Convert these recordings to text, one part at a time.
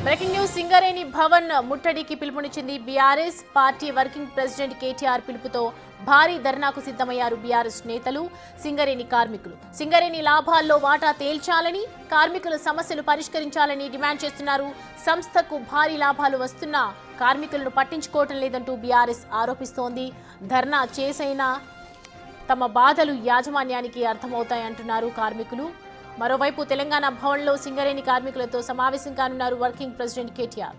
Breaking news Singareni Bhavan ముట్టడికి పిలుపునిచ్చింది BRS party working president KTR పిలుపుతో భారీ ధర్నాకు సిద్ధమయ్యారు బీఆర్ఎస్ నేతలు సింగరేణి కార్మికులు. సింగరేణి లాభాల్లో వాటా తేల్చాలని, కార్మికుల సమస్యలు పరిష్కరించాలని డిమాండ్ చేస్తున్నారు. సంస్థకు భారీ లాభాలు వస్తున్నా కార్మికులను పట్టించుకోవటం లేదంటూ బీఆర్ఎస్ ఆరోపిస్తోంది. ధర్నా చేసైనా తమ బాధలు యాజమాన్యానికి అర్థమవుతాయంటున్నారు కార్మికులు. మరోవైపు తెలంగాణ భవన్లో సింగరేణి కార్మికులతో సమావేశం కానున్నారు వర్కింగ్ ప్రెసిడెంట్ కేటీఆర్.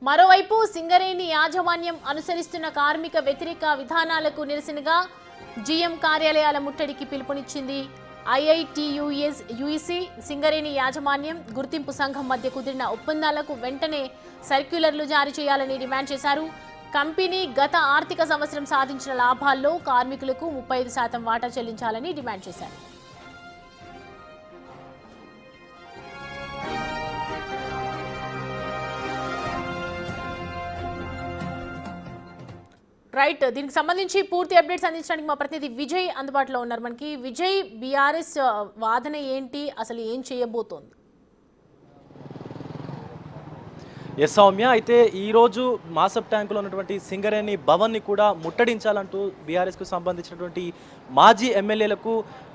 మరోవైపు సింగరేణి యాజమాన్యం అనుసరిస్తున్న కార్మిక వ్యతిరేక విధానాలకు నిరసనగా జీఎం కార్యాలయాల ముట్టడికి పిలుపునిచ్చింది. ఐఐటియుసి సింగరేణి యాజమాన్యం గుర్తింపు సంఘం మధ్య కుదిరిన ఒప్పందాలకు వెంటనే సర్క్యులర్లు జారీ చేయాలని డిమాండ్ చేశారు. కంపెనీ గత ఆర్థిక సంవత్సరం సాధించిన లాభాల్లో కార్మికులకు 35% వాటా చెల్లించాలని డిమాండ్ చేశారు. రైట్, దీనికి సంబంధించి పూర్తి అప్డేట్స్ అందించడానికి మా ప్రతినిధి విజయ్ అందుబాటులో ఉన్నారు. మనకి విజయ్, బీఆర్ఎస్ వాదన ఏంటి, అసలు ఏం చేయబోతోంది? ఎస్ సౌమ్య, అయితే ఈరోజు మాసప్ ట్యాంకులో ఉన్నటువంటి సింగరేణి భవన్ని కూడా ముట్టడించాలంటూ బీఆర్ఎస్కు సంబంధించినటువంటి మాజీ ఎమ్మెల్యేలకు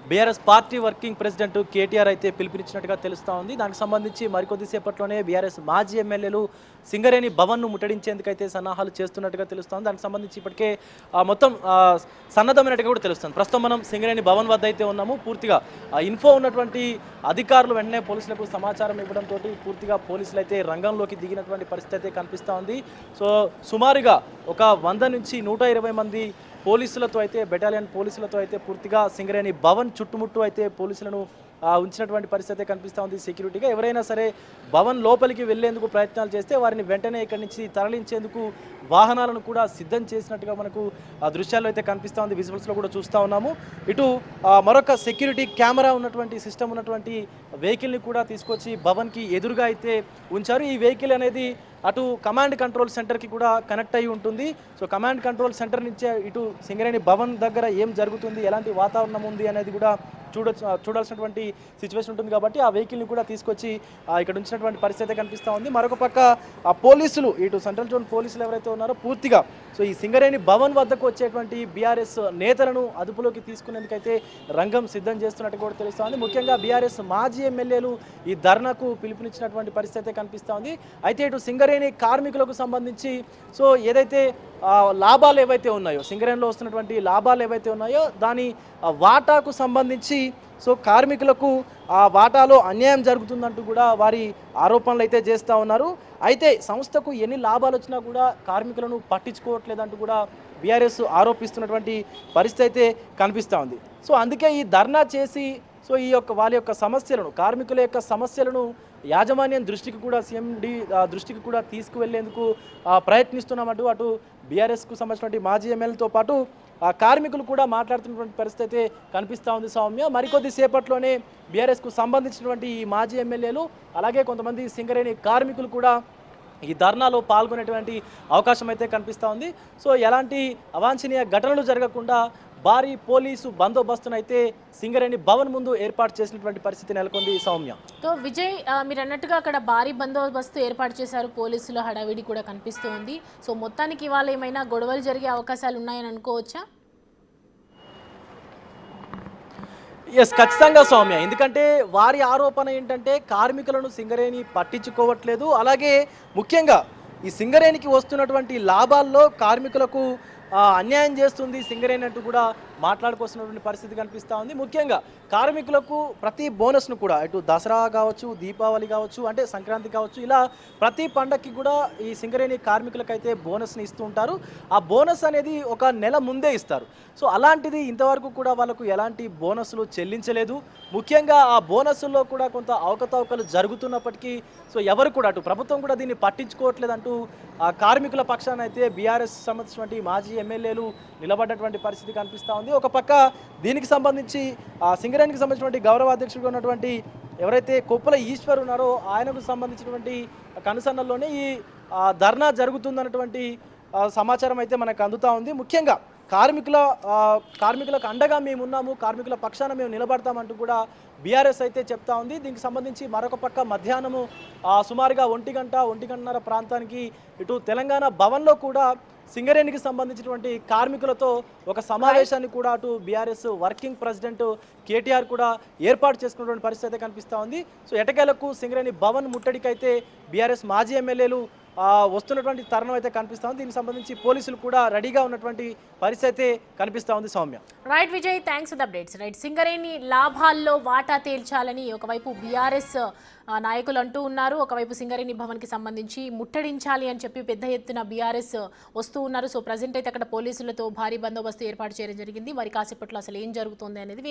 BRS party working president KTR అయితే పిలుపునిచ్చినట్టుగా తెలుస్తూ ఉంది. దానికి సంబంధించి మరికొద్దిసేపట్లోనే బీఆర్ఎస్ మాజీ ఎమ్మెల్యేలు సింగరేణి భవన్ను ముట్టడించేందుకైతే సన్నాహాలు చేస్తున్నట్టుగా తెలుస్తోంది. దానికి సంబంధించి ఇప్పటికే మొత్తం సన్నద్ధమైనట్టుగా కూడా తెలుస్తుంది. ప్రస్తుతం మనం సింగరేణి భవన్ వద్ద అయితే ఉన్నాము. పూర్తిగా ఇన్ఫో ఉన్నటువంటి అధికారులు వెంటనే పోలీసులకు సమాచారం ఇవ్వడంతో పూర్తిగా పోలీసులు అయితే రంగంలోకి దిగినటువంటి పరిస్థితి అయితే కనిపిస్తూ ఉంది. సో సుమారుగా ఒక 100 నుంచి 120 మంది పోలీసులతో అయితే, బెటాలియన్ పోలీసులతో అయితే పూర్తిగా సింగరేణి భవన్ చుట్టుముట్టు అయితే పోలీసులను ఉంచినటువంటి పరిస్థితి కనిపిస్తూ ఉంది. సెక్యూరిటీగా ఎవరైనా సరే భవన్ లోపలికి వెళ్లేందుకు ప్రయత్నాలు చేస్తే వారిని వెంటనే ఇక్కడి నుంచి తరలించేందుకు వాహనాలను కూడా సిద్ధం చేసినట్టుగా మనకు దృశ్యాల్లో అయితే కనిపిస్తూ ఉంది. విజువల్స్లో కూడా చూస్తూ ఉన్నాము. ఇటు మరొక సెక్యూరిటీ కెమెరా ఉన్నటువంటి సిస్టమ్ ఉన్నటువంటి వెహికల్ని కూడా తీసుకొచ్చి భవన్కి ఎదురుగా అయితే ఉంచారు. ఈ వెహికల్ అనేది అటు కమాండ్ కంట్రోల్ సెంటర్కి కూడా కనెక్ట్ అయి ఉంటుంది. సో కమాండ్ కంట్రోల్ సెంటర్ నుంచే ఇటు సింగరేణి భవన్ దగ్గర ఏం జరుగుతుంది, ఎలాంటి వాతావరణం ఉంది అనేది కూడా చూడాల్సినటువంటి సిచ్యువేషన్ ఉంటుంది. కాబట్టి ఆ వెహికల్ని కూడా తీసుకొచ్చి ఇక్కడ ఉంచినటువంటి పరిస్థితి కనిపిస్తూ ఉంది. మరొక పక్క ఆ పోలీసులు, ఇటు సెంట్రల్ జోన్ పోలీసులు ఎవరైతే ఉన్నారో పూర్తిగా సో ఈ సింగరేణి భవన్ వద్దకు వచ్చేటువంటి బీఆర్ఎస్ నేతలను అదుపులోకి తీసుకునేందుకైతే రంగం సిద్ధం చేస్తున్నట్టు కూడా తెలుస్తూ ఉంది. ముఖ్యంగా బీఆర్ఎస్ మాజీ ఎమ్మెల్యేలు ఈ ధర్నాకు పిలుపునిచ్చినటువంటి పరిస్థితి కనిపిస్తూ ఉంది. అయితే ఇటు సింగరేణి కార్మికులకు సంబంధించి సో ఏదైతే లాభాలు ఏవైతే ఉన్నాయో, సింగరేణిలో వస్తున్నటువంటి లాభాలు ఏవైతే ఉన్నాయో దాని వాటాకు సంబంధించి సో కార్మికులకు ఆ వాటాలో అన్యాయం జరుగుతుందంటూ కూడా వారి ఆరోపణలు అయితే చేస్తూ ఉన్నారు. అయితే సంస్థకు ఎన్ని లాభాలు వచ్చినా కూడా కార్మికులను పట్టించుకోవట్లేదంటూ కూడా బీఆర్ఎస్ ఆరోపిస్తున్నటువంటి పరిస్థితి అయితే కనిపిస్తూ ఉంది. సో అందుకే ఈ ధర్నా చేసి సో ఈ వాళ్ళ యొక్క సమస్యలను, కార్మికుల యొక్క సమస్యలను యాజమాన్యం దృష్టికి కూడా, సీఎండి దృష్టికి కూడా తీసుకువెళ్లేందుకు ప్రయత్నిస్తున్నామంటూ అటు బీఆర్ఎస్కు సంబంధించినటువంటి మాజీ ఎమ్మెల్యేలతో పాటు కార్మికులు కూడా మాట్లాడుతున్నటువంటి పరిస్థితి అయితే కనిపిస్తూ ఉంది. సౌమ్య, మరికొద్ది సేపట్లోనే బీఆర్ఎస్కు సంబంధించినటువంటి ఈ మాజీ ఎమ్మెల్యేలు అలాగే కొంతమంది సింగరేణి కార్మికులు కూడా ఈ ధర్నాలో పాల్గొనేటువంటి అవకాశం అయితే కనిపిస్తూ ఉంది. సో ఎలాంటి అవాంఛనీయ ఘటనలు జరగకుండా భారీ పోలీసు బందోబస్తును అయితే సింగరేణి భవన్ ముందు ఏర్పాటు చేసినటువంటి పరిస్థితి నెలకొంది. సౌమ్య, సో విజయ్, మీరు అన్నట్టుగా అక్కడ భారీ బందోబస్తు ఏర్పాటు చేశారు, పోలీసుల హడావిడి కూడా కనిపిస్తూ ఉంది. సో మొత్తానికి ఇవాళ ఏమైనా గొడవలు జరిగే అవకాశాలు ఉన్నాయని అనుకోవచ్చా? ఎస్, ఖచ్చితంగా సౌమ్య. ఎందుకంటే వారి ఆరోపణ ఏంటంటే కార్మికులను సింగరేణి పట్టించుకోవట్లేదు, అలాగే ముఖ్యంగా ఈ సింగరేణికి వస్తున్నటువంటి లాభాల్లో కార్మికులకు అన్యాయం చేస్తుంది సింగరేణి అంటూ కూడా మాట్లాడుకోవాల్సినటువంటి పరిస్థితి కనిపిస్తూ ఉంది. ముఖ్యంగా కార్మికులకు ప్రతి బోనస్ను కూడా ఇటు దసరా కావచ్చు, దీపావళి కావచ్చు, అంటే సంక్రాంతి కావచ్చు, ఇలా ప్రతి పండగకి కూడా ఈ సింగరేణి కార్మికులకైతే బోనస్ని ఇస్తూ ఉంటారు. ఆ బోనస్ అనేది ఒక నెల ముందే ఇస్తారు. సో అలాంటిది ఇంతవరకు కూడా వాళ్ళకు ఎలాంటి బోనస్లు చెల్లించలేదు. ముఖ్యంగా ఆ బోనస్ల్లో కూడా కొంత అవకతవకలు జరుగుతున్నప్పటికీ సో ఎవరు కూడా, అటు ప్రభుత్వం కూడా దీన్ని పట్టించుకోవట్లేదంటూ ఆ కార్మికుల పక్షాన అయితే బీఆర్ఎస్ సంబంధించినటువంటి మాజీ ఎమ్మెల్యేలు నిలబడ్డటువంటి పరిస్థితి కనిపిస్తూ ఉంది. ఒక పక్క దీనికి సంబంధించి సింగరేణికి సంబంధించినటువంటి గౌరవ అధ్యక్షుడిగా ఉన్నటువంటి ఎవరైతే కొప్పుల ఈశ్వర్ ఉన్నారో ఆయనకు సంబంధించినటువంటి కనుసన్నల్లోనే ఈ ధర్నా జరుగుతుందన్నటువంటి సమాచారం అయితే మనకు అందుతూ ఉంది. ముఖ్యంగా కార్మికులకు అండగా మేము ఉన్నాము, కార్మికుల పక్షాన మేము నిలబడతామంటూ కూడా బీఆర్ఎస్ అయితే చెప్తా ఉంది. దీనికి సంబంధించి మరొక పక్క మధ్యాహ్నము సుమారుగా 1:00-1:30 ప్రాంతానికి ఇటు తెలంగాణ భవన్లో కూడా సింగరేణికి సంబంధించినటువంటి కార్మికులతో ఒక సమావేశాన్ని కూడా అటు బీఆర్ఎస్ వర్కింగ్ ప్రెసిడెంట్ కేటీఆర్ కూడా ఏర్పాటు చేసుకున్నటువంటి పరిస్థితి అయితే కనిపిస్తూ ఉంది. సో ఎటకేలకు సింగరేణి భవన్ ముట్టడికైతే బీఆర్ఎస్ మాజీ ఎమ్మెల్యేలు వస్తున్నటువంటి తరుణం అయితే కనిపిస్తూ ఉంది. దీనికి సంబంధించి పోలీసులు కూడా రెడీగా ఉన్నటువంటి పరిస్థితి అయితే కనిపిస్తూ ఉంది. Soumya. Right Vijay, thanks for the updates. Right, Singareni లాభాల్లో వాటా తేల్చాలని ఒకవైపు బీఆర్ఎస్ నాయకులు అంటూ ఉన్నారు, ఒకవైపు సింగరేణి భవన్కి సంబంధించి ముట్టడించాలి అని చెప్పి పెద్ద ఎత్తున బీఆర్ఎస్ వస్తూ ఉన్నారు. సో ప్రజెంట్ అయితే అక్కడ పోలీసులతో భారీ బందోబస్తు ఏర్పాటు చేయడం జరిగింది. మరి కాసేపట్లో అసలు ఏం జరుగుతుంది అనేది